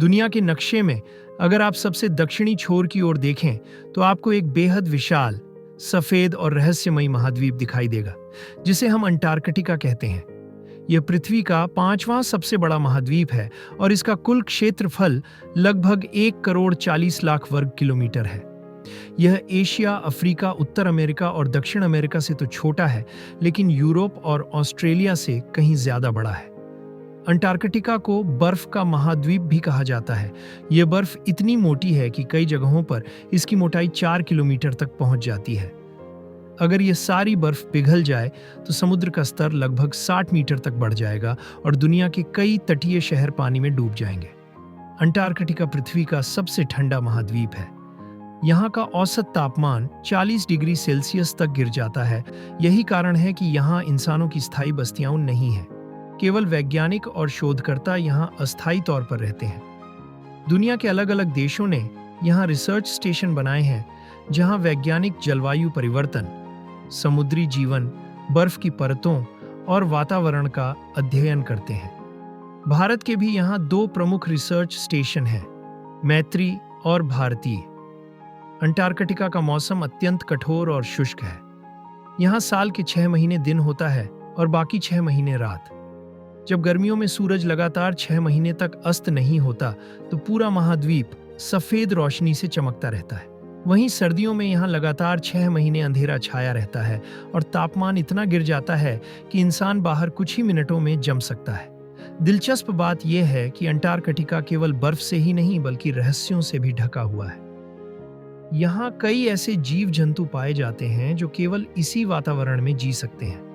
दुनिया के नक्शे में अगर आप सबसे दक्षिणी छोर की ओर देखें तो आपको एक बेहद विशाल, सफेद और रहस्यमयी महाद्वीप दिखाई देगा, जिसे हम अंटार्कटिका कहते हैं। यह पृथ्वी का 5वां सबसे बड़ा महाद्वीप है और इसका कुल क्षेत्रफल लगभग 1,40,00,000 वर्ग किलोमीटर है। यह एशिया, अफ्रीका, उत्तर अमेरिका और दक्षिण अमेरिका से तो छोटा है, लेकिन यूरोप और ऑस्ट्रेलिया से कहीं ज्यादा बड़ा है। अंटार्कटिका को बर्फ का महाद्वीप भी कहा जाता है। यह बर्फ इतनी मोटी है कि कई जगहों पर इसकी मोटाई 4 किलोमीटर तक पहुंच जाती है। अगर यह सारी बर्फ पिघल जाए तो समुद्र का स्तर लगभग 60 मीटर तक बढ़ जाएगा और दुनिया के कई तटीय शहर पानी में डूब जाएंगे। अंटार्कटिका पृथ्वी का सबसे ठंडा महाद्वीप है। यहाँ का औसत तापमान 40 डिग्री सेल्सियस तक गिर जाता है। यही कारण है कि यहाँ इंसानों की स्थायी बस्तियां नहीं हैं। केवल वैज्ञानिक और शोधकर्ता यहाँ अस्थायी तौर पर रहते हैं। दुनिया के अलग अलग देशों ने यहाँ रिसर्च स्टेशन बनाए हैं, जहाँ वैज्ञानिक जलवायु परिवर्तन, समुद्री जीवन, बर्फ की परतों और वातावरण का अध्ययन करते हैं। भारत के भी यहाँ 2 प्रमुख रिसर्च स्टेशन हैं, मैत्री और भारतीय। अंटार्कटिका का मौसम अत्यंत कठोर और शुष्क है। यहाँ साल के 6 महीने दिन होता है और बाकी 6 महीने रात। जब गर्मियों में सूरज लगातार 6 महीने तक अस्त नहीं होता तो पूरा महाद्वीप सफेद रोशनी से चमकता रहता है। वहीं सर्दियों में यहाँ लगातार 6 महीने अंधेरा छाया रहता है और तापमान इतना गिर जाता है कि इंसान बाहर कुछ ही मिनटों में जम सकता है। दिलचस्प बात यह है कि अंटार्कटिका केवल बर्फ से ही नहीं बल्कि रहस्यों से भी ढका हुआ है। यहाँ कई ऐसे जीव जंतु पाए जाते हैं जो केवल इसी वातावरण में जी सकते हैं।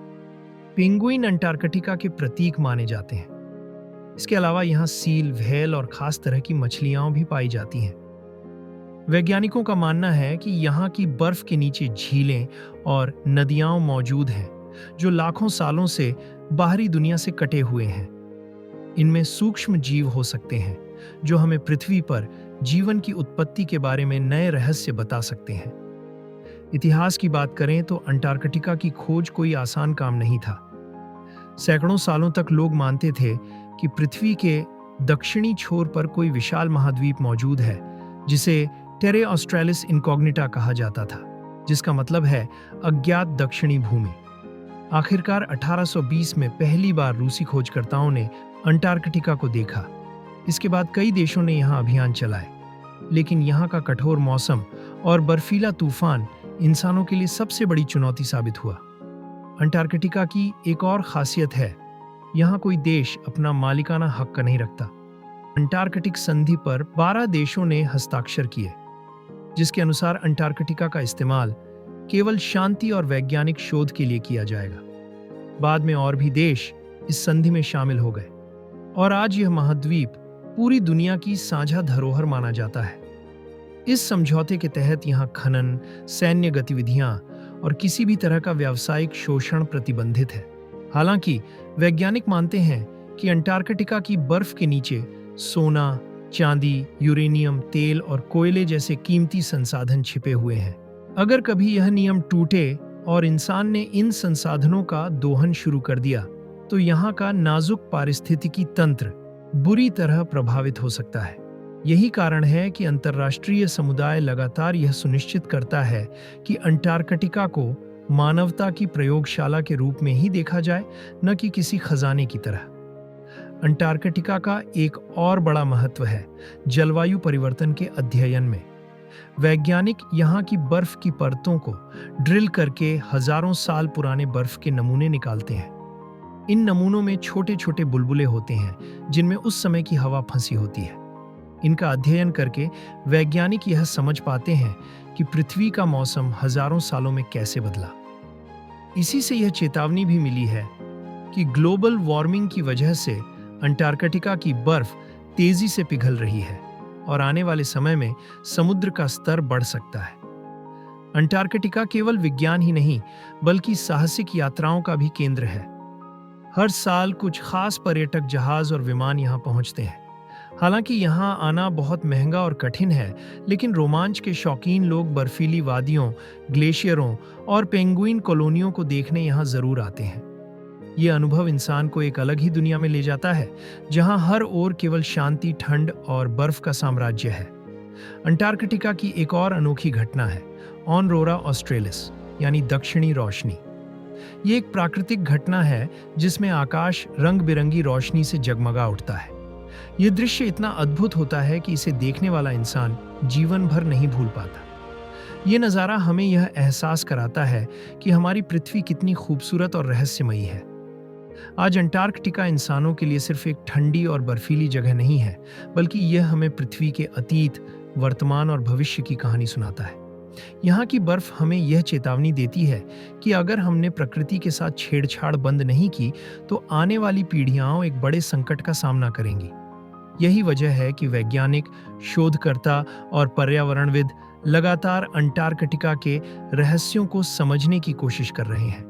पेंगुइन अंटार्कटिका के प्रतीक माने जाते हैं। इसके अलावा यहाँ सील, व्हेल और खास तरह की मछलियां भी पाई जाती हैं। वैज्ञानिकों का मानना है कि यहाँ की बर्फ के नीचे झीलें और नदियां मौजूद हैं, जो लाखों सालों से बाहरी दुनिया से कटे हुए हैं। इनमें सूक्ष्म जीव हो सकते हैं जो हमें पृथ्वी पर जीवन की उत्पत्ति के बारे में नए रहस्य बता सकते हैं। इतिहास की बात करें तो अंटार्कटिका की खोज कोई आसान काम नहीं था। सैकड़ों सालों तक लोग मानते थे कि पृथ्वी के दक्षिणी छोर पर कोई विशाल महाद्वीप मौजूद है, जिसे टेरे ऑस्ट्रेलिस इनकॉग्निटा कहा जाता था, जिसका मतलब है अज्ञात दक्षिणी भूमि। आखिरकार 1820 में पहली बार रूसी खोजकर्ताओं ने अंटार्कटिका को देखा। इसके बाद कई देशों ने यहाँ अभियान चलाए, लेकिन यहाँ का कठोर मौसम और बर्फीला तूफान इंसानों के लिए सबसे बड़ी चुनौती साबित हुआ। अंटार्कटिका की एक और खासियत है, यहाँ कोई देश अपना मालिकाना हक नहीं रखता। अंटार्कटिक संधि पर 12 देशों ने हस्ताक्षर किए, जिसके अनुसार अंटार्कटिका का इस्तेमाल केवल शांति और वैज्ञानिक शोध के लिए किया जाएगा। बाद में और भी देश इस संधि में शामिल हो गए और आज यह महाद्वीप पूरी दुनिया की साझा धरोहर माना जाता है। इस समझौते के तहत यहाँ खनन, सैन्य गतिविधियां और किसी भी तरह का व्यावसायिक शोषण प्रतिबंधित है। हालांकि वैज्ञानिक मानते हैं कि अंटार्कटिका की बर्फ के नीचे सोना, चांदी, यूरेनियम, तेल और कोयले जैसे कीमती संसाधन छिपे हुए हैं। अगर कभी यह नियम टूटे और इंसान ने इन संसाधनों का दोहन शुरू कर दिया तो यहाँ का नाजुक पारिस्थितिकी तंत्र बुरी तरह प्रभावित हो सकता है। यही कारण है कि अंतर्राष्ट्रीय समुदाय लगातार यह सुनिश्चित करता है कि अंटार्कटिका को मानवता की प्रयोगशाला के रूप में ही देखा जाए, न कि किसी खजाने की तरह। अंटार्कटिका का एक और बड़ा महत्व है जलवायु परिवर्तन के अध्ययन में। वैज्ञानिक यहाँ की बर्फ की परतों को ड्रिल करके हजारों साल पुराने बर्फ के नमूने निकालते हैं। इन नमूनों में छोटे छोटे बुलबुले होते हैं जिनमें उस समय की हवा फंसी होती है। इनका अध्ययन करके वैज्ञानिक यह समझ पाते हैं कि पृथ्वी का मौसम हजारों सालों में कैसे बदला। इसी से यह चेतावनी भी मिली है कि ग्लोबल वार्मिंग की वजह से अंटार्कटिका की बर्फ तेजी से पिघल रही है और आने वाले समय में समुद्र का स्तर बढ़ सकता है। अंटार्कटिका केवल विज्ञान ही नहीं बल्कि साहसिक यात्राओं का भी केंद्र है। हर साल कुछ खास पर्यटक जहाज और विमान यहाँ पहुँचते हैं। हालांकि यहाँ आना बहुत महंगा और कठिन है, लेकिन रोमांच के शौकीन लोग बर्फीली वादियों, ग्लेशियरों और पेंगुइन कॉलोनियों को देखने यहाँ जरूर आते हैं। ये अनुभव इंसान को एक अलग ही दुनिया में ले जाता है, जहां हर ओर केवल शांति, ठंड और बर्फ का साम्राज्य है। अंटार्कटिका की एक और अनोखी घटना है ऑनरोरा ऑस्ट्रेलिस, यानी दक्षिणी रोशनी। ये एक प्राकृतिक घटना है जिसमें आकाश रंग बिरंगी रोशनी से जगमगा उठता है। यह दृश्य इतना अद्भुत होता है कि इसे देखने वाला इंसान जीवन भर नहीं भूल पाता। ये नज़ारा हमें यह एहसास कराता है कि हमारी पृथ्वी कितनी खूबसूरत और रहस्यमयी है। आज अंटार्कटिका इंसानों के लिए सिर्फ एक ठंडी और बर्फीली जगह नहीं है, बल्कि यह हमें पृथ्वी के अतीत, वर्तमान और भविष्य की कहानी सुनाता है। यहाँ की बर्फ हमें यह चेतावनी देती है कि अगर हमने प्रकृति के साथ छेड़छाड़ बंद नहीं की, तो आने वाली पीढ़ियां एक बड़े संकट का सामना करेंगी। यही वजह है कि वैज्ञानिक, शोधकर्ता और पर्यावरणविद लगातार अंटार्कटिका के रहस्यों को समझने की कोशिश कर रहे हैं।